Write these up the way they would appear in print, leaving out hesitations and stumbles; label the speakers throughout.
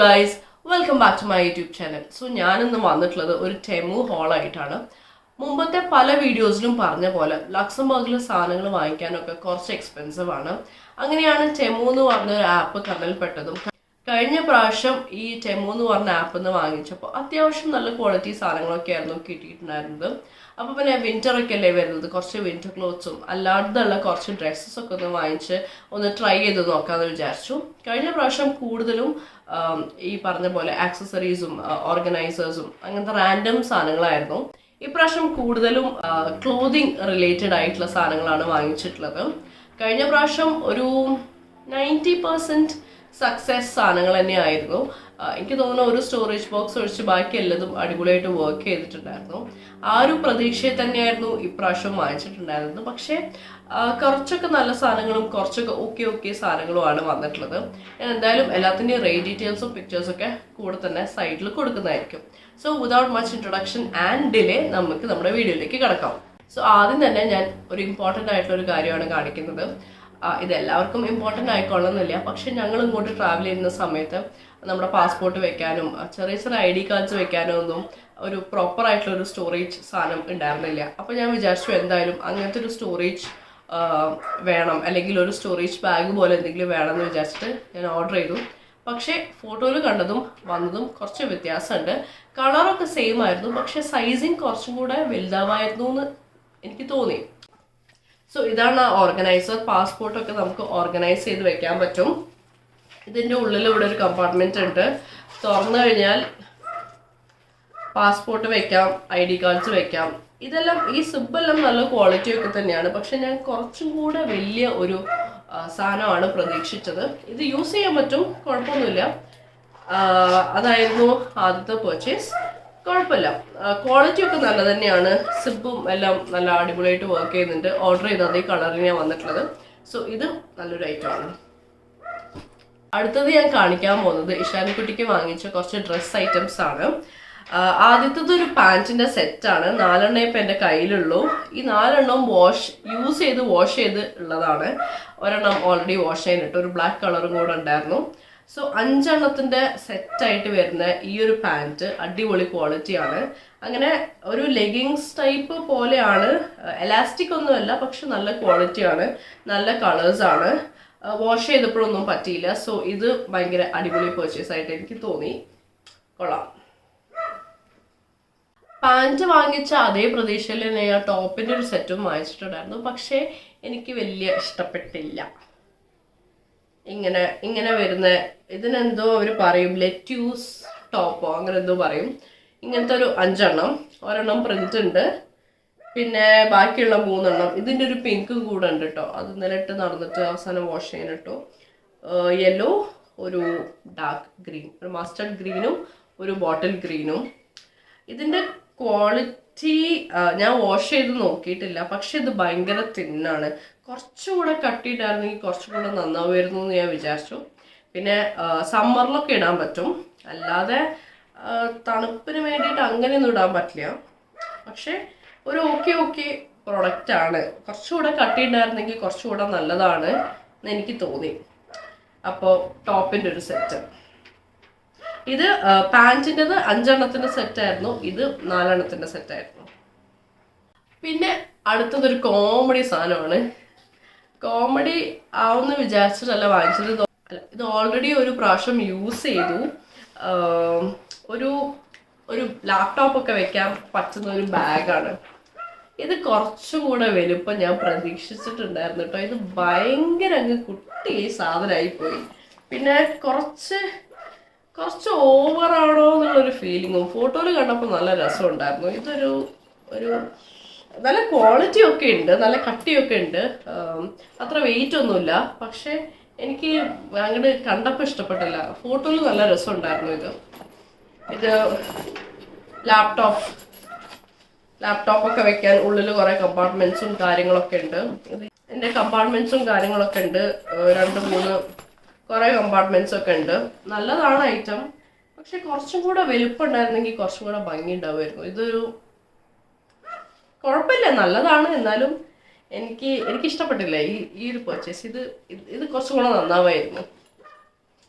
Speaker 1: Guys, welcome back to my YouTube channel. So ഞാനിന്ന് വന്നിട്ടുള്ളത് ഒരു ടെമു ഹോളായിട്ടാണ്. മുമ്പത്തെ പല വീഡിയോസിലും പറഞ്ഞ പോലെ ലക്സംബർഗിലെ സാധനങ്ങൾ വാങ്ങിക്കാനൊക്കെ കുറച്ച് എക്സ്പെൻസീവ് ആണ്. അങ്ങനെയാണ് ടെമു എന്ന് പറഞ്ഞൊരു ആപ്പ് കണ്ണിൽപ്പെട്ടതും. കഴിഞ്ഞ പ്രാവശ്യം ഈ ടെമു എന്ന് പറഞ്ഞ ആപ്പ് നിന്ന് വാങ്ങിച്ചപ്പോൾ അത്യാവശ്യം നല്ല ക്വാളിറ്റി സാധനങ്ങളൊക്കെ ആയിരുന്നു കിട്ടിയിട്ടുണ്ടായിരുന്നത്. അപ്പോൾ പിന്നെ വിന്റർ ഒക്കെ അല്ലേ വരുന്നത്, കുറച്ച് വിന്റർ ക്ലോത്ത്സും അല്ലാതുള്ള കുറച്ച് ഡ്രസ്സസ് ഒക്കെ ഒന്ന് വാങ്ങിച്ച് ഒന്ന് ട്രൈ ചെയ്ത് നോക്കാമെന്ന് വിചാരിച്ചു. കഴിഞ്ഞ പ്രാവശ്യം കൂടുതലും ഈ പറഞ്ഞ പോലെ ആക്സസറീസും ഓർഗനൈസേഴ്സും അങ്ങനത്തെ റാൻഡം സാധനങ്ങളായിരുന്നു. ഇപ്രാവശ്യം കൂടുതലും ക്ലോതിങ് റിലേറ്റഡ് ആയിട്ടുള്ള സാധനങ്ങളാണ് വാങ്ങിച്ചിട്ടുള്ളത്. കഴിഞ്ഞ പ്രാവശ്യം ഒരു 90% സക്സസ് സാധനങ്ങൾ തന്നെയായിരുന്നു. എനിക്ക് തോന്നുന്നു ഒരു സ്റ്റോറേജ് ബോക്സ് ഒഴിച്ച് ബാക്കി എല്ലാതും അടിപൊളിയായിട്ട് വർക്ക് ചെയ്തിട്ടുണ്ടായിരുന്നു. ആ ഒരു പ്രതീക്ഷയിൽ തന്നെയായിരുന്നു ഇപ്രാവശ്യം വാങ്ങിച്ചിട്ടുണ്ടായിരുന്നത്. പക്ഷേ കുറച്ചൊക്കെ നല്ല സാധനങ്ങളും കുറച്ചൊക്കെ ഓക്കെ സാധനങ്ങളുമാണ് വന്നിട്ടുള്ളത്. ഞാൻ എന്തായാലും എല്ലാത്തിൻ്റെയും റേറ്റ് ഡീറ്റെയിൽസും പിക്ചേഴ്സൊക്കെ കൂടെ തന്നെ സൈഡിൽ കൊടുക്കുന്നതായിരിക്കും. So without much introduction and delay നമുക്ക് നമ്മുടെ വീഡിയോയിലേക്ക് കിടക്കാം. സോ ആദ്യം തന്നെ ഞാൻ ഒരു ഇമ്പോർട്ടൻ്റ് ആയിട്ടുള്ള ഒരു കാര്യമാണ് കാണിക്കുന്നത്. ഇതെല്ലാവർക്കും ഇമ്പോർട്ടൻ്റ് ആയിക്കൊള്ളുന്നില്ല, പക്ഷെ ഞങ്ങൾ ഇങ്ങോട്ട് ട്രാവൽ ചെയ്യുന്ന സമയത്ത് നമ്മുടെ പാസ്പോർട്ട് വെക്കാനും ചെറിയ ചെറിയ ID കാർഡ്സ് വെക്കാനും ഒന്നും ഒരു പ്രോപ്പർ ആയിട്ടുള്ള ഒരു സ്റ്റോറേജ് സാധനം ഉണ്ടായിരുന്നില്ല. അപ്പോൾ ഞാൻ വിചാരിച്ചു എന്തായാലും അങ്ങനത്തെ ഒരു സ്റ്റോറേജ് വേണം, അല്ലെങ്കിൽ ഒരു സ്റ്റോറേജ് ബാഗ് പോലെ എന്തെങ്കിലും വേണമെന്ന് വിചാരിച്ചിട്ട് ഞാൻ ഓർഡർ ചെയ്തു. പക്ഷേ ഫോട്ടോയിൽ കണ്ടതും വന്നതും കുറച്ച് വ്യത്യാസമുണ്ട്. കളറൊക്കെ സെയിം ആയിരുന്നു, പക്ഷെ സൈസിങ് കുറച്ചും കൂടെ വലുതാവായിരുന്നു എന്ന് എനിക്ക് തോന്നി. സോ ഇതാണ് ഓർഗനൈസർ. പാസ്പോർട്ടൊക്കെ നമുക്ക് ഓർഗനൈസ് ചെയ്ത് വെക്കാൻ പറ്റും. ഇതിൻ്റെ ഉള്ളിൽ ഇവിടെ ഒരു കമ്പാർട്ട്മെന്റ് ഉണ്ട്. തുറന്നു കഴിഞ്ഞാൽ പാസ്പോർട്ട് വെക്കാം, ID കാർഡ്സ് വെക്കാം. ഇതെല്ലാം ഈ സിബെല്ലാം നല്ല ക്വാളിറ്റി ഒക്കെ തന്നെയാണ്. പക്ഷെ ഞാൻ കുറച്ചും കൂടെ വലിയ ഒരു സാധനമാണ് പ്രതീക്ഷിച്ചത്. ഇത് യൂസ് ചെയ്യാൻ പറ്റും, കുഴപ്പമൊന്നുമില്ല. അതായിരുന്നു ആദ്യത്തെ പർച്ചേസ്. കുഴപ്പമില്ല, ക്വാളിറ്റി ഒക്കെ നല്ല തന്നെയാണ്. സിബും എല്ലാം നല്ല അടിപൊളിയായിട്ട് വർക്ക് ചെയ്യുന്നുണ്ട്. ഓർഡർ ചെയ്ത അതേ കളറിലാണ് വന്നിട്ടുള്ളത്. സോ ഇത് നല്ലൊരു ഐറ്റമാണ്. അടുത്തത് ഞാൻ കാണിക്കാൻ പോകുന്നത് ഇഷാനിക്കുട്ടിക്ക് വാങ്ങിച്ച കുറച്ച് ഡ്രസ് ഐറ്റംസ് ആണ്. ആദ്യത്തത് ഒരു പാൻറ്റിന്റെ സെറ്റാണ്. 4 ഇപ്പം എൻ്റെ കയ്യിലുള്ളൂ. ഈ 4 യൂസ് ചെയ്ത് ഉള്ളതാണ്. ഒരെണ്ണം ഓൾറെഡി വാഷ് ചെയ്തിട്ട് ഒരു ബ്ലാക്ക് കളറും കൂടെ ഉണ്ടായിരുന്നു. സോ 5 സെറ്റായിട്ട് വരുന്ന ഈ ഒരു പാൻറ്റ് അടിപൊളി ക്വാളിറ്റിയാണ്. അങ്ങനെ ഒരു ലെഗിങ്സ് ടൈപ്പ് പോലെയാണ്, എലാസ്റ്റിക് ഒന്നുമല്ല, പക്ഷെ നല്ല ക്വാളിറ്റിയാണ്, നല്ല കളേഴ്സാണ്. വാഷ് ചെയ്തപ്പോഴൊന്നും പറ്റിയില്ല. സോ ഇത് ഭയങ്കര അടിപൊളി പർച്ചേസ് ആയിട്ട് എനിക്ക് തോന്നി. കൊള്ളാം. പാൻറ്റ് വാങ്ങിച്ച അതേ പ്രതീക്ഷയിൽ തന്നെ ഞാൻ ടോപ്പിൻ്റെ ഒരു സെറ്റും വാങ്ങിച്ചിട്ടുണ്ടായിരുന്നു. പക്ഷേ എനിക്ക് വലിയ ഇഷ്ടപ്പെട്ടില്ല. ഇങ്ങനെ വരുന്ന ഇതിനെന്തോ അവർ പറയും ലെറ്റ്യൂസ് ടോപ്പോ അങ്ങനെ എന്തോ പറയും. ഇങ്ങനത്തെ ഒരു 5 ഒരെണ്ണം പ്രിന്റ് ഉണ്ട്, പിന്നെ ബാക്കിയുള്ള 3 ഇതിൻ്റെ ഒരു പിങ്കും കൂടെ ഉണ്ട് കേട്ടോ. അത് ഇന്നലെ ഇട്ട് നടന്നിട്ട് അവസാനം വാഷ് ചെയ്യാനിട്ടു. യെല്ലോ, ഒരു ഡാർക്ക് ഗ്രീൻ, ഒരു മസ്റ്റർഡ് ഗ്രീനും ഒരു ബോട്ടിൽ ഗ്രീനും. ഇതിൻ്റെ ക്വാളിറ്റി ഞാൻ വാഷ് ചെയ്ത് നോക്കിയിട്ടില്ല, പക്ഷെ ഇത് ഭയങ്കര തിന്നാണ്. കുറച്ചുകൂടെ കട്ടിയിട്ടായിരുന്നെങ്കിൽ കുറച്ചും കൂടെ നന്നാവുമായിരുന്നു എന്ന് ഞാൻ വിചാരിച്ചു. പിന്നെ സമ്മറിലൊക്കെ ഇടാൻ പറ്റും, അല്ലാതെ തണുപ്പിന് വേണ്ടിയിട്ട് അങ്ങനെയൊന്നും ഇടാൻ പറ്റില്ല. പക്ഷെ ഒരു ഓക്കെ പ്രൊഡക്റ്റ് ആണ്. കുറച്ചുകൂടെ കട്ടിയുണ്ടായിരുന്നെങ്കിൽ കുറച്ചുകൂടെ നല്ലതാണ് എന്ന് എനിക്ക് തോന്നി. അപ്പോൾ ടോപ്പിൻ്റെ ഒരു സെറ്റ്. ഇത് പാൻറ്റിൻ്റെത് 5 സെറ്റായിരുന്നു, ഇത് 4 സെറ്റായിരുന്നു. പിന്നെ അടുത്തതൊരു കോമഡി സാധനമാണ്. കോമഡി ആവുമെന്ന് വിചാരിച്ചിട്ടല്ല വാങ്ങിച്ചത്. ഇത് ഓൾറെഡി ഒരു പ്രാവശ്യം യൂസ് ചെയ്തു. ഒരു ലാപ്ടോപ്പൊക്കെ വെക്കാൻ പറ്റുന്ന ഒരു ബാഗാണ്. ഇത് കുറച്ചുകൂടെ വലുപ്പം ഞാൻ പ്രതീക്ഷിച്ചിട്ടുണ്ടായിരുന്നു കേട്ടോ. ഇത് ഭയങ്കര കുട്ടി സാധനമായിപ്പോയി. പിന്നെ കുറച്ച് ഓവറാണോ എന്നുള്ളൊരു ഫീലിങ്ങും. ഫോട്ടോയിൽ കണ്ടപ്പോൾ നല്ല രസമുണ്ടായിരുന്നു. ഒരു നല്ല ക്വാളിറ്റി ഒക്കെ ഉണ്ട്, നല്ല കട്ടിയൊക്കെ ഉണ്ട്. അത്ര വെയിറ്റ് ഒന്നുമില്ല, പക്ഷെ എനിക്ക് അങ്ങോട്ട് കണ്ടപ്പോൾ ഇഷ്ടപ്പെട്ടില്ല. ഫോട്ടോയിൽ നല്ല രസമുണ്ടായിരുന്നു. ഇത് ലാപ്ടോപ്പൊക്കെ വെക്കാൻ ഉള്ളിൽ കുറേ കമ്പാർട്ട്മെന്റ്സും കാര്യങ്ങളൊക്കെ ഉണ്ട്. ഇതിൻ്റെ കമ്പാർട്ട്മെന്റ്സും കാര്യങ്ങളൊക്കെ ഉണ്ട്. 2-3 കുറേ കമ്പാർട്ട്മെന്റ്സ് ഒക്കെ ഉണ്ട്. നല്ലതാണ് ഐറ്റം, പക്ഷെ കുറച്ചും കൂടെ വലുപ്പം ഉണ്ടായിരുന്നെങ്കിൽ കുറച്ചും കൂടെ ഭംഗി ഉണ്ടാവുമായിരുന്നു. ഇതൊരു കുഴപ്പമില്ല, നല്ലതാണ്. എന്നാലും എനിക്ക് ഇഷ്ടപ്പെട്ടില്ല ഈ ഒരു പർച്ചേസ്. ഇത് കുറച്ചും കൂടെ നന്നാവായിരുന്നു.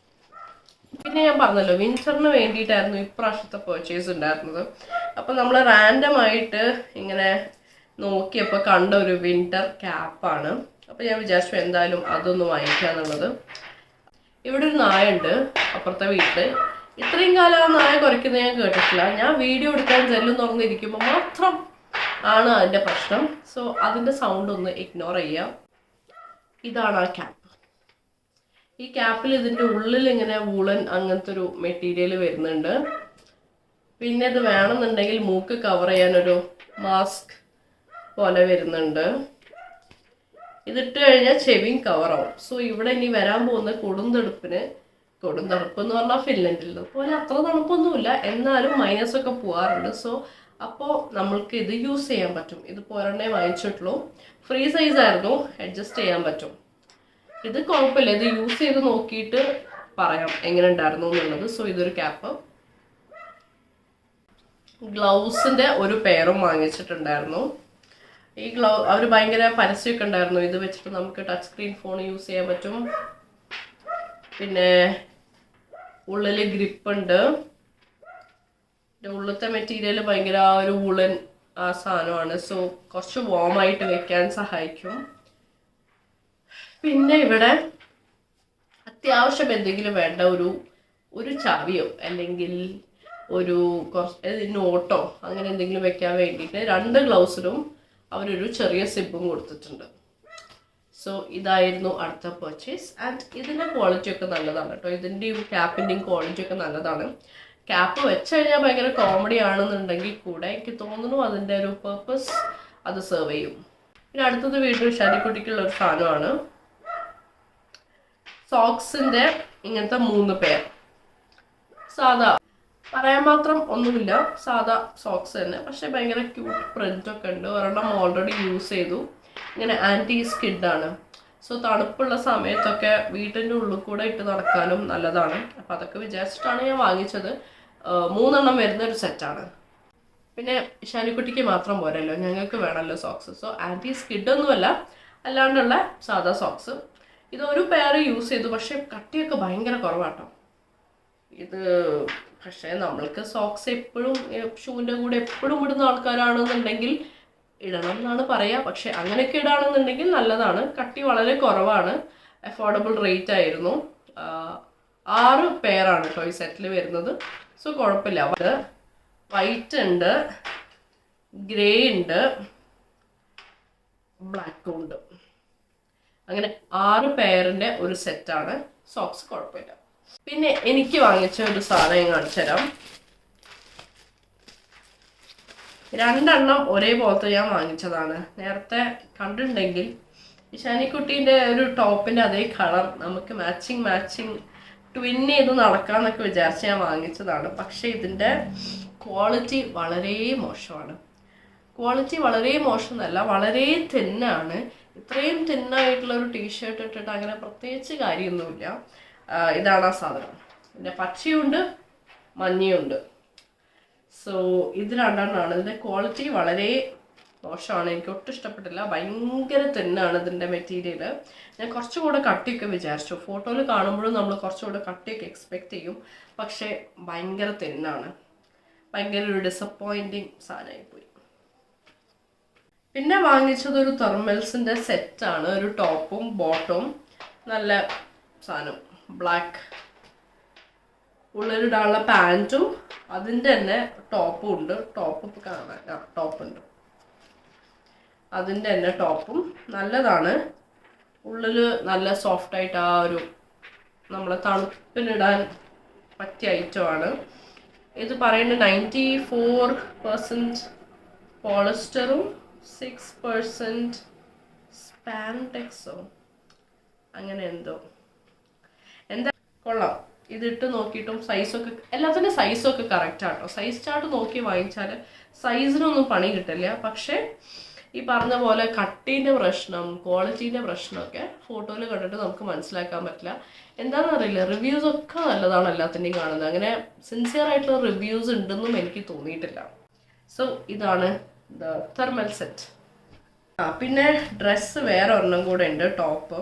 Speaker 1: പിന്നെ ഞാൻ പറഞ്ഞല്ലോ വിന്ററിന് വേണ്ടിയിട്ടായിരുന്നു ഇപ്രാവശ്യത്തെ പർച്ചേസ് ഉണ്ടായിരുന്നത്. അപ്പൊ നമ്മൾ റാൻഡം ആയിട്ട് ഇങ്ങനെ നോക്കിയപ്പോൾ കണ്ട ഒരു വിന്റർ ക്യാപ്പാണ്. അപ്പൊ ഞാൻ വിചാരിച്ചു എന്തായാലും അതൊന്ന് വാങ്ങിക്കാന്നുള്ളത്. ഇവിടെ ഒരു നായുണ്ട് അപ്പുറത്തെ വീട്ടില്. ഇത്രയും കാലം ആ നായ കുറയ്ക്കുന്നത് ഞാൻ കേട്ടിട്ടില്ല. ഞാൻ വീഡിയോ എടുക്കാൻ ജെല്ലും തുറന്നിരിക്കുമ്പോൾ മാത്രം ആണ് അതിന്റെ പ്രശ്നം. സോ അതിന്റെ സൗണ്ട് ഒന്ന് ഇഗ്നോർ ചെയ്യാം. ഇതാണ് ആ ക്യാപ്പ്. ഈ ക്യാപ്പിൽ ഇതിന്റെ ഉള്ളിൽ ഇങ്ങനെ വൂളൻ അങ്ങനത്തെ ഒരു മെറ്റീരിയൽ വരുന്നുണ്ട്. പിന്നെ ഇത് വേണമെന്നുണ്ടെങ്കിൽ മൂക്ക് കവർ ചെയ്യാനൊരു മാസ്ക് പോലെ വരുന്നുണ്ട്. ഇതിട്ട് കഴിഞ്ഞാൽ ചെവിയും കവറാവും. സോ ഇവിടെ ഇനി വരാൻ പോകുന്ന കൊടുന്തണുപ്പ് എന്ന് പറഞ്ഞാൽ ഫിൻലൻഡിൽ പോലെ അത്ര തണുപ്പൊന്നുമില്ല, എന്നാലും മൈനസ് ഒക്കെ പോകാറുണ്ട്. സോ അപ്പോൾ നമ്മൾക്ക് ഇത് യൂസ് ചെയ്യാൻ പറ്റും. ഇത് പോരണ്ടേ വാങ്ങിച്ചിട്ടുള്ളൂ. ഫ്രീ സൈസ് ആയിരുന്നു, അഡ്ജസ്റ്റ് ചെയ്യാൻ പറ്റും. ഇത് കുഴപ്പമില്ല, ഇത് യൂസ് ചെയ്ത് നോക്കിയിട്ട് പറയാം എങ്ങനെ ഉണ്ടായിരുന്നു എന്നുള്ളത്. സോ ഇതൊരു ക്യാപ്പ്. ഗ്ലൗസിന്റെ ഒരു പെയറും വാങ്ങിച്ചിട്ടുണ്ടായിരുന്നു. ഈ അവർ ഭയങ്കര പരസ്യമൊക്കെ ഉണ്ടായിരുന്നു. ഇത് വെച്ചിട്ട് നമുക്ക് ടച്ച് സ്ക്രീൻ ഫോൺ യൂസ് ചെയ്യാൻ പറ്റും. പിന്നെ ഉള്ളില് ഗ്രിപ്പ് ഉണ്ട്. ഉള്ളിലത്തെ മെറ്റീരിയൽ ഭയങ്കര ഒരു വൂളൻ ആ സാധനമാണ്. സോ കുറച്ച് വാം ആയിട്ട് വെക്കാൻ സഹായിക്കും. പിന്നെ ഇവിടെ അത്യാവശ്യം എന്തെങ്കിലും വേണ്ട ഒരു ചാവിയോ അല്ലെങ്കിൽ ഒരു നോട്ടോ അങ്ങനെ എന്തെങ്കിലും വെക്കാൻ വേണ്ടിയിട്ട് 2 ഗ്ലൗസിലും അവരൊരു ചെറിയ സിബും കൊടുത്തിട്ടുണ്ട്. സോ ഇതായിരുന്നു അടുത്ത പർച്ചേസ്. ആൻഡ് ഇതിൻ്റെ ക്വാളിറ്റി ഒക്കെ നല്ലതാണ് കേട്ടോ. ഇതിൻ്റെയും ക്യാപ്പിൻ്റെയും ക്വാളിറ്റി ഒക്കെ നല്ലതാണ്. ക്യാപ്പ് വെച്ച് കഴിഞ്ഞാൽ ഭയങ്കര കോമഡി ആണെന്നുണ്ടെങ്കിൽ കൂടെ എനിക്ക് തോന്നുന്നു അതിൻ്റെ ഒരു പർപ്പസ് അത് സെർവ് ചെയ്യും. പിന്നെ അടുത്തത് വീണ്ടും ഷാനിക്കുട്ടിക്കുള്ള ഒരു സാധനമാണ്. സോക്സിൻ്റെ ഇങ്ങനത്തെ 3 പെയർ. സാധാ പറയാൻ മാത്രം ഒന്നുമില്ല, സാധാ സോക്സ് തന്നെ. പക്ഷെ ഭയങ്കര ക്യൂട്ട് പ്രിന്റ് ഒക്കെ ഉണ്ട്. ഒരെണ്ണം ഓൾറെഡി യൂസ് ചെയ്തു. ഇങ്ങനെ ആൻറ്റി സ്കിഡാണ്. സോ തണുപ്പുള്ള സമയത്തൊക്കെ വീട്ടിൻ്റെ ഉള്ളിൽ കൂടെ ഇട്ട് നടക്കാനും നല്ലതാണ്. അപ്പം അതൊക്കെ വിചാരിച്ചിട്ടാണ് ഞാൻ വാങ്ങിച്ചത്. 3 എണ്ണം വരുന്ന ഒരു സെറ്റാണ്. പിന്നെ ഷാനിക്കുട്ടിക്ക് മാത്രം പോരല്ലോ, ഞങ്ങൾക്ക് വേണമല്ലോ സോക്സ്. സോ ആൻറ്റി സ്കിഡൊന്നുമല്ല, അല്ലാണ്ടുള്ള സാധാ സോക്സ്. ഇതൊരു പെയർ യൂസ് ചെയ്തു. പക്ഷെ കട്ടിയൊക്കെ ഭയങ്കര കുറവാട്ടോ ഇത്. പക്ഷേ നമ്മൾക്ക് സോക്സ് എപ്പോഴും ഷൂവിൻ്റെ കൂടെ എപ്പോഴും ഇടുന്ന ആൾക്കാരാണെന്നുണ്ടെങ്കിൽ ഇടണം എന്നാണ് പറയുക. പക്ഷെ അങ്ങനെയൊക്കെ ഇടാണെന്നുണ്ടെങ്കിൽ നല്ലതാണ്. കട്ടി വളരെ കുറവാണ്. അഫോർഡബിൾ റേറ്റ് ആയിരുന്നു. 6 പെയറാണ് കേട്ടോ ഈ സെറ്റിൽ വരുന്നത്. സോ കുഴപ്പമില്ല. അത് വൈറ്റ് ഉണ്ട്, ഗ്രേ ഉണ്ട്, ബ്ലാക്കും ഉണ്ട്. അങ്ങനെ 6 പെയറിൻ്റെ ഒരു സെറ്റാണ് സോക്സ്. കുഴപ്പമില്ല. പിന്നെ എനിക്ക് വാങ്ങിച്ച ഒരു സാധനം ഞാൻ കാണിച്ചു തരാം. 2 എണ്ണം ഒരേപോലത്തെ ഞാൻ വാങ്ങിച്ചതാണ്. നേരത്തെ കണ്ടിട്ടുണ്ടെങ്കിൽ ഷാനിക്കുട്ടീൻ്റെ ഒരു ടോപ്പിൻ്റെ അതേ കളർ നമുക്ക് മാച്ചിങ് ട്വിൻ ചെയ്ത് നടക്കാമെന്നൊക്കെ വിചാരിച്ച് ഞാൻ വാങ്ങിച്ചതാണ്. പക്ഷേ ഇതിൻ്റെ ക്വാളിറ്റി വളരെ മോശമാണ്. ക്വാളിറ്റി വളരെ മോശം എന്നല്ല, വളരെ തിന്നാണ്. ഇത്രയും തിന്നായിട്ടുള്ള ഒരു ടീഷർട്ട് ഇട്ടിട്ട് അങ്ങനെ പ്രത്യേകിച്ച് കാര്യമൊന്നുമില്ല. ഇതാണ് ആ സാധനം. പിന്നെ പച്ചയുണ്ട്, മഞ്ഞയുണ്ട്. സോ ഇത് 2 എണ്ണമാണ്. ഇതിൻ്റെ ക്വാളിറ്റി വളരെ മോശമാണ്. എനിക്ക് ഒട്ടും ഇഷ്ടപ്പെട്ടില്ല. ഭയങ്കര തിന്നാണ് ഇതിൻ്റെ മെറ്റീരിയൽ. ഞാൻ കുറച്ചുകൂടെ കട്ടിയൊക്കെ വിചാരിച്ചു. ഫോട്ടോയിൽ കാണുമ്പോഴും നമ്മൾ കുറച്ചുകൂടെ കട്ടിയൊക്കെ എക്സ്പെക്ട് ചെയ്യും. പക്ഷേ ഭയങ്കര തിന്നാണ്. ഭയങ്കര ഒരു ഡിസപ്പോയിൻറ്റിങ് സാധനമായിപ്പോയി. പിന്നെ വാങ്ങിച്ചത് ഒരു തെർമൽസിൻ്റെ സെറ്റാണ്. ഒരു ടോപ്പും ബോട്ടവും നല്ല സാധനം. ബ്ലാക്ക് ഉള്ളിലിടാനുള്ള പാൻറ്റും അതിൻ്റെ തന്നെ ടോപ്പും ഉണ്ട്. ടോപ്പ് ഇപ്പോൾ കാണാൻ ടോപ്പുണ്ട്. അതിൻ്റെ തന്നെ ടോപ്പും നല്ലതാണ്. ഉള്ളിൽ നല്ല സോഫ്റ്റായിട്ട് ആ ഒരു നമ്മളെ തണുപ്പിനിടാൻ പറ്റിയ ഐറ്റമാണ്. ഇത് പറയുന്നത് 94% പോളിസ്റ്ററും 6% സ്പാൻഡെക്സോ അങ്ങനെ എന്താ കൊള്ളാം. ഇതിട്ട് നോക്കിയിട്ടും സൈസൊക്കെ എല്ലാത്തിൻ്റെ സൈസൊക്കെ കറക്റ്റ് ആട്ടോ. സൈസ് ചാർട്ട് നോക്കി വാങ്ങിച്ചാൽ സൈസിനൊന്നും പണി കിട്ടില്ല. പക്ഷേ ഈ പറഞ്ഞ പോലെ കട്ടീൻ്റെ പ്രശ്നം, ക്വാളിറ്റീൻ്റെ പ്രശ്നമൊക്കെ ഫോട്ടോയിൽ കണ്ടിട്ട് നമുക്ക് മനസ്സിലാക്കാൻ പറ്റില്ല. എന്താണെന്ന് അറിയില്ല. റിവ്യൂസ് ഒക്കെ നല്ലതാണ് എല്ലാത്തിൻ്റെയും കാണുന്നത്. അങ്ങനെ സിൻസിയർ ആയിട്ടുള്ള റിവ്യൂസ് ഉണ്ടെന്നും എനിക്ക് തോന്നിയിട്ടില്ല. സോ ഇതാണ് ദ തെർമൽ സെറ്റ്. പിന്നെ ഡ്രസ്സ് വേറെ ഒരെണ്ണം കൂടെ ഉണ്ട്, ടോപ്പ്.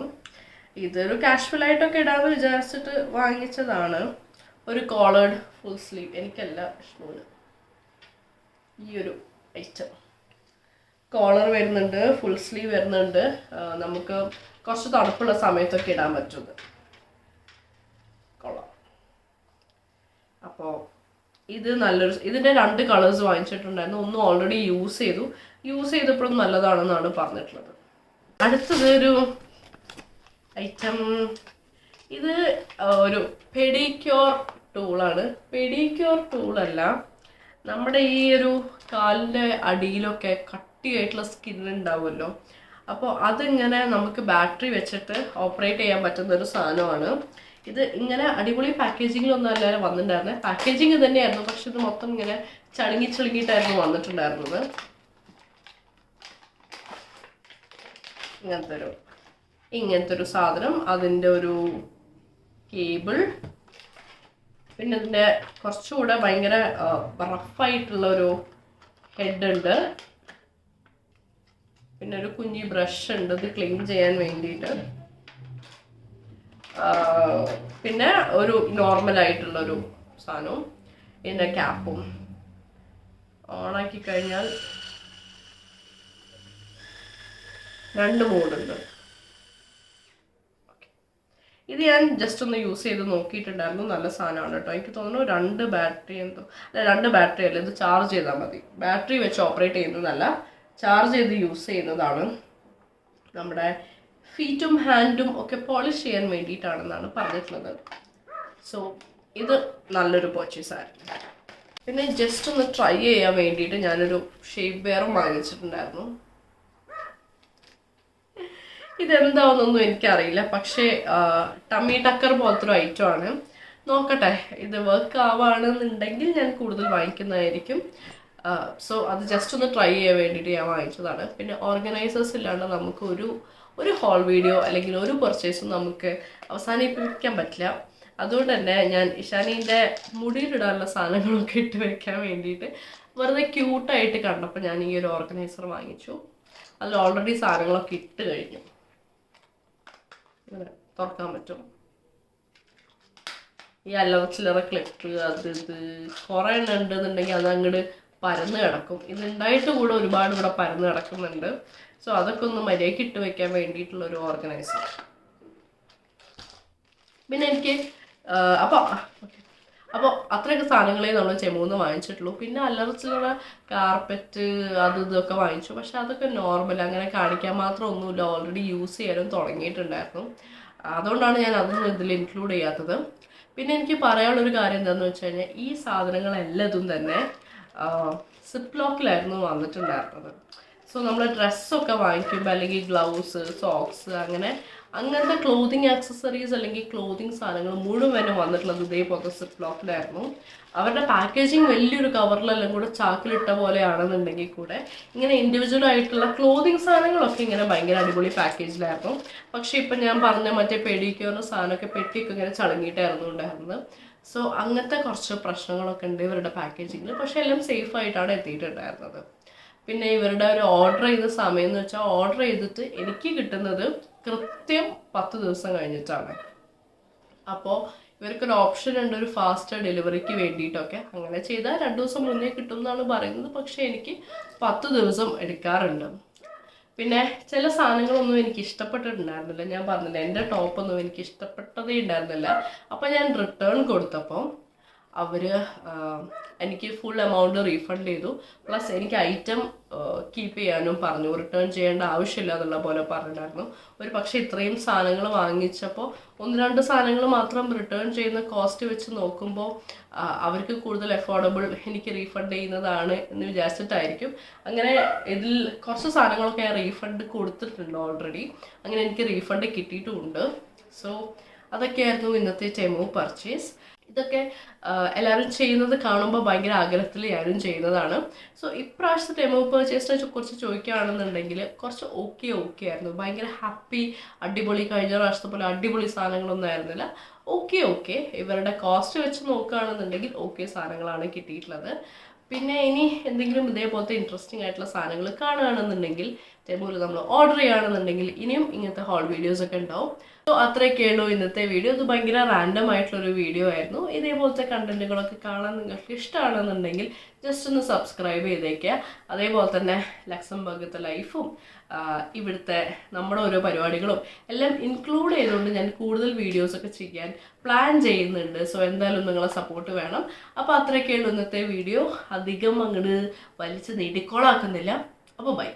Speaker 1: ഇതൊരു കാഷ്വൽ ആയിട്ടൊക്കെ ഇടാമെന്ന് വിചാരിച്ചിട്ട് വാങ്ങിച്ചതാണ്. ഒരു കോളേർഡ് ഫുൾ സ്ലീവ്, എനിക്കല്ല വിഷ്ണുവിന് ഈ ഒരു ഐറ്റം. കോളർ വരുന്നുണ്ട്, ഫുൾ സ്ലീവ് വരുന്നുണ്ട്. നമുക്ക് കുറച്ച് തണുപ്പുള്ള സമയത്തൊക്കെ ഇടാൻ പറ്റുന്നത് കൊള്ളാം. അപ്പോൾ ഇത് നല്ലൊരു, ഇതിൻ്റെ 2 കളേഴ്സ് വാങ്ങിച്ചിട്ടുണ്ടായിരുന്നു. ഒന്ന് ഓൾറെഡി യൂസ് ചെയ്തപ്പോഴും നല്ലതാണെന്നാണ് പറഞ്ഞിട്ടുള്ളത്. അടുത്തത് ഒരു ഐറ്റം, ഇത് ഒരു പെഡിക്യൂർ ടൂളാണ്. പെഡിക്യൂർ ടൂളല്ല, നമ്മുടെ ഈ ഒരു കാലിൻ്റെ അടിയിലൊക്കെ കട്ടിയായിട്ടുള്ള സ്കിൻ ഉണ്ടാവുമല്ലോ, അപ്പോൾ അതിങ്ങനെ നമുക്ക് ബാറ്ററി വെച്ചിട്ട് ഓപ്പറേറ്റ് ചെയ്യാൻ പറ്റുന്ന ഒരു സാധനമാണ്. ഇത് ഇങ്ങനെ അടിപൊളി പാക്കേജിങ്ങിലൊന്നും അല്ലാതെ വന്നിട്ടുണ്ടായിരുന്നത്. പാക്കേജിങ് തന്നെയായിരുന്നു, പക്ഷെ ഇത് മൊത്തം ഇങ്ങനെ ചളുങ്ങിയിട്ടായിരുന്നു വന്നിട്ടുണ്ടായിരുന്നത്. ഇങ്ങനത്തെ ഒരു സാധനം, അതിൻ്റെ ഒരു കേബിൾ, പിന്നെ ഇതിൻ്റെ കുറച്ചുകൂടെ ഭയങ്കര റഫായിട്ടുള്ള ഒരു ഹെഡ് ഉണ്ട്, പിന്നെ ഒരു കുഞ്ഞി ബ്രഷ് ഉണ്ട് ഇത് ക്ലീൻ ചെയ്യാൻ വേണ്ടിയിട്ട്, പിന്നെ ഒരു നോർമലായിട്ടുള്ളൊരു സാധനവും ഇതിൻ്റെ ക്യാപ്പും. ഓണാക്കി കഴിഞ്ഞാൽ 2 മോഡുണ്ട്. ഇത് ഞാൻ ജസ്റ്റ് ഒന്ന് യൂസ് ചെയ്ത് നോക്കിയിട്ടുണ്ടായിരുന്നു, നല്ല സാധനമാണ് കേട്ടോ. എനിക്ക് തോന്നുന്നു 2 ബാറ്ററി അല്ല, 2 ബാറ്ററി അല്ല, ഇത് ചാർജ് ചെയ്താൽ മതി. ബാറ്ററി വെച്ച് ഓപ്പറേറ്റ് ചെയ്യുന്നതല്ല, ചാർജ് ചെയ്ത് യൂസ് ചെയ്യുന്നതാണ്. നമ്മുടെ ഫീറ്റും ഹാൻഡും ഒക്കെ പോളിഷ് ചെയ്യാൻ വേണ്ടിയിട്ടാണെന്നാണ് പറഞ്ഞിട്ടുള്ളത്. സോ ഇത് നല്ലൊരു പർച്ചേസ് ആയിരുന്നു. പിന്നെ ജസ്റ്റ് ഒന്ന് ട്രൈ ചെയ്യാൻ വേണ്ടിയിട്ട് ഞാനൊരു ഷേപ്പ് വെയറും വാങ്ങിച്ചിട്ടുണ്ടായിരുന്നു. ഇതെന്താണെന്നൊന്നും എനിക്കറിയില്ല, പക്ഷേ ടമ്മി ടക്കർ പോലത്തെ ഒരു ഐറ്റം ആണ്. നോക്കട്ടെ, ഇത് വർക്ക് ആവുകയാണെന്നുണ്ടെങ്കിൽ ഞാൻ കൂടുതൽ വാങ്ങിക്കുന്നതായിരിക്കും. സോ അത് ജസ്റ്റ് ഒന്ന് ട്രൈ ചെയ്യാൻ വേണ്ടിയിട്ട് ഞാൻ വാങ്ങിച്ചതാണ്. പിന്നെ ഓർഗനൈസേഴ്സ് ഇല്ലാണ്ട് നമുക്ക് ഒരു ഹോൾ വീഡിയോ അല്ലെങ്കിൽ ഒരു പർച്ചേസും നമുക്ക് അവസാനിപ്പിക്കാൻ പറ്റില്ല. അതുകൊണ്ട് തന്നെ ഞാൻ ഇഷാനീൻ്റെ മുടിയിലിടാനുള്ള സാധനങ്ങളൊക്കെ ഇട്ട് വെക്കാൻ വേണ്ടിയിട്ട് വെറുതെ ക്യൂട്ടായിട്ട് കണ്ടപ്പോൾ ഞാൻ ഈ ഒരു ഓർഗനൈസർ വാങ്ങിച്ചു. അതിൽ ഓൾറെഡി സാധനങ്ങളൊക്കെ ഇട്ട് കഴിഞ്ഞു. തുറക്കാൻ പറ്റും. ഈ അല്ലറ ചില്ലറ ക്ലിപ്പ് അത് ഇത് കുറേ എണ്ണം ഉണ്ടെന്നുണ്ടെങ്കിൽ അത് അങ്ങോട്ട് പരന്ന് കിടക്കും. ഇതുണ്ടായിട്ട് കൂടെ ഒരുപാട് ഇവിടെ പരന്ന് കിടക്കുന്നുണ്ട്. സോ അതൊക്കെ ഒന്ന് മര്യാദയ്ക്ക് ഇട്ട് വെക്കാൻ വേണ്ടിയിട്ടുള്ളൊരു ഓർഗനൈസർ. പിന്നെ എനിക്ക് അപ്പോൾ അത്രയൊക്കെ സാധനങ്ങളെ നമ്മൾ ചെമ്മൂന്ന് വാങ്ങിച്ചിട്ടുള്ളൂ. പിന്നെ അല്ലറ ചില്ലറ കാർപ്പറ്റ് അത് ഇതൊക്കെ വാങ്ങിച്ചു. പക്ഷെ അതൊക്കെ നോർമൽ, അങ്ങനെ കാണിക്കാൻ മാത്രം ഒന്നുമില്ല, ഓൾറെഡി യൂസ് ചെയ്യാനും തുടങ്ങിയിട്ടുണ്ടായിരുന്നു. അതുകൊണ്ടാണ് ഞാൻ അതൊന്നും ഇതിൽ ഇൻക്ലൂഡ് ചെയ്യാത്തത്. പിന്നെ എനിക്ക് പറയാനുള്ളൊരു കാര്യം എന്താണെന്ന് വെച്ച് കഴിഞ്ഞാൽ ഈ സാധനങ്ങളെല്ലതും തന്നെ സിപ്പ് ലോക്കിലായിരുന്നു വന്നിട്ടുണ്ടായിരുന്നത്. സോ നമ്മൾ ഡ്രസ്സൊക്കെ വാങ്ങിക്കുമ്പോൾ അല്ലെങ്കിൽ ഗ്ലൗസ്, സോക്സ്, അങ്ങനത്തെ ക്ലോത്തിങ് ആക്സസറീസ് അല്ലെങ്കിൽ ക്ലോത്തിങ് സാധനങ്ങൾ മുഴുവനും വന്നിട്ടുള്ളത് ഇതേപോലത്തെ സിപ്പ് ലോക്കിലായിരുന്നു. അവരുടെ പാക്കേജിങ് വലിയൊരു കവറിലെല്ലാം കൂടെ ചാക്കിലിട്ട പോലെയാണെന്നുണ്ടെങ്കിൽ കൂടെ ഇങ്ങനെ ഇൻഡിവിജ്വൽ ആയിട്ടുള്ള ക്ലോത്തിങ് സാധനങ്ങളൊക്കെ ഇങ്ങനെ ഭയങ്കര അടിപൊളി പാക്കേജിലായിരുന്നു. പക്ഷേ ഇപ്പം ഞാൻ പറഞ്ഞ മറ്റേ പെഡിക്യൂറിൻ്റെ സാധനമൊക്കെ പെട്ടിയൊക്കെ ഇങ്ങനെ ചളങ്ങിയിട്ടായിരുന്നു ഉണ്ടായിരുന്നത്. സോ അങ്ങനത്തെ കുറച്ച് പ്രശ്നങ്ങളൊക്കെ ഉണ്ട് ഇവരുടെ പാക്കേജിങ്ങിൽ. പക്ഷേ എല്ലാം സേഫ് ആയിട്ടാണ് എത്തിയിട്ടുണ്ടായിരുന്നത്. പിന്നെ ഇവരുടെ ഒരു ഓർഡർ ചെയ്ത സമയം എന്ന് വെച്ചാൽ ഓർഡർ ചെയ്തിട്ട് എനിക്ക് കിട്ടുന്നത് കൃത്യം 10 ദിവസം കഴിഞ്ഞിട്ടാണ്. അപ്പോൾ ഇവർക്കൊരു ഓപ്ഷൻ ഉണ്ട്, ഒരു ഫാസ്റ്റ് ഡെലിവറിക്ക് വേണ്ടിയിട്ടൊക്കെ. അങ്ങനെ ചെയ്താൽ 2 ദിവസം മുന്നേ കിട്ടും എന്നാണ് പറയുന്നത്. പക്ഷേ എനിക്ക് 10 ദിവസം എടുക്കാറുണ്ട്. പിന്നെ ചില സാധനങ്ങളൊന്നും എനിക്ക് ഇഷ്ടപ്പെട്ടിട്ടുണ്ടായിരുന്നില്ല. ഞാൻ പറഞ്ഞില്ല, എൻ്റെ ടോപ്പൊന്നും എനിക്ക് ഇഷ്ടപ്പെട്ടതേ ഉണ്ടായിരുന്നില്ല. അപ്പം ഞാൻ റിട്ടേൺ കൊടുത്തപ്പോൾ അവർ എനിക്ക് ഫുൾ എമൗണ്ട് റീഫണ്ട് ചെയ്തു. പ്ലസ് എനിക്ക് ഐറ്റം കീപ്പ് ചെയ്യാനും പറഞ്ഞു, റിട്ടേൺ ചെയ്യേണ്ട ആവശ്യമില്ല എന്നുള്ള പോലെ പറഞ്ഞിട്ടുണ്ടായിരുന്നു. ഒരു പക്ഷേ ഇത്രയും സാധനങ്ങൾ വാങ്ങിച്ചപ്പോൾ 1-2 സാധനങ്ങൾ മാത്രം റിട്ടേൺ ചെയ്യുന്ന കോസ്റ്റ് വെച്ച് നോക്കുമ്പോൾ അവർക്ക് കൂടുതൽ അഫോർഡബിൾ എനിക്ക് റീഫണ്ട് ചെയ്യുന്നതാണ് എന്ന് വിചാരിച്ചിട്ടായിരിക്കും. അങ്ങനെ ഇതിൽ കുറച്ച് സാധനങ്ങളൊക്കെ ഞാൻ റീഫണ്ട് കൊടുത്തിട്ടുണ്ട് ഓൾറെഡി. അങ്ങനെ എനിക്ക് റീഫണ്ട് കിട്ടിയിട്ടുമുണ്ട്. സോ അതൊക്കെയായിരുന്നു ഇന്നത്തെ ടെമു പർച്ചേസ്. ഇതൊക്കെ എല്ലാവരും ചെയ്യുന്നത് കാണുമ്പോൾ ഭയങ്കര ആഗ്രഹത്തിൽ ഞാനും ചെയ്യുന്നതാണ്. സോ ഇപ്രാവശ്യത്തെ ടെമു പർച്ചേസിനെ കുറിച്ച് ചോദിക്കുകയാണെന്നുണ്ടെങ്കിൽ കുറച്ച് ഓക്കെ ആയിരുന്നു. ഭയങ്കര ഹാപ്പി, അടിപൊളി, കഴിഞ്ഞ പ്രാവശ്യത്തെ പോലെ അടിപൊളി സാധനങ്ങളൊന്നും ആയിരുന്നില്ല. ഓക്കെ ഇവരുടെ കോസ്റ്റ് വെച്ച് നോക്കുകയാണെന്നുണ്ടെങ്കിൽ ഓക്കെ സാധനങ്ങളാണ് കിട്ടിയിട്ടുള്ളത്. പിന്നെ ഇനി എന്തെങ്കിലും ഇതേപോലത്തെ ഇൻട്രസ്റ്റിംഗ് ആയിട്ടുള്ള സാധനങ്ങൾ കാണുകയാണെന്നുണ്ടെങ്കിൽ ടെമുവിൽ നമ്മൾ ഓർഡർ ചെയ്യുകയാണെന്നുണ്ടെങ്കിൽ ഇനിയും ഇങ്ങനത്തെ ഹോൾ വീഡിയോസൊക്കെ ഉണ്ടാവും. സോ അത്രയൊക്കെയുള്ളൂ ഇന്നത്തെ വീഡിയോ. ഇത് ഭയങ്കര റാൻഡം ആയിട്ടുള്ളൊരു വീഡിയോ ആയിരുന്നു. ഇതേപോലത്തെ കണ്ടന്റുകളൊക്കെ കാണാൻ നിങ്ങൾക്ക് ഇഷ്ടമാണെന്നുണ്ടെങ്കിൽ ജസ്റ്റ് ഒന്ന് സബ്സ്ക്രൈബ് ചെയ്തേക്കുക. അതേപോലെ തന്നെ ലക്സംബർഗത്തെ ലൈഫും ഇവിടുത്തെ നമ്മുടെ ഓരോ പരിപാടികളും എല്ലാം ഇൻക്ലൂഡ് ചെയ്തുകൊണ്ട് ഞാൻ കൂടുതൽ വീഡിയോസൊക്കെ ചെയ്യാൻ പ്ലാൻ ചെയ്യുന്നുണ്ട്. സോ എന്തായാലും നിങ്ങളെ സപ്പോർട്ട് വേണം. അപ്പോൾ അത്രയൊക്കെയുള്ളൂ ഇന്നത്തെ വീഡിയോ. അധികം അങ്ങോട്ട് വലിച്ച് നീട്ടിക്കോളാക്കുന്നില്ല. അപ്പോൾ ബൈ.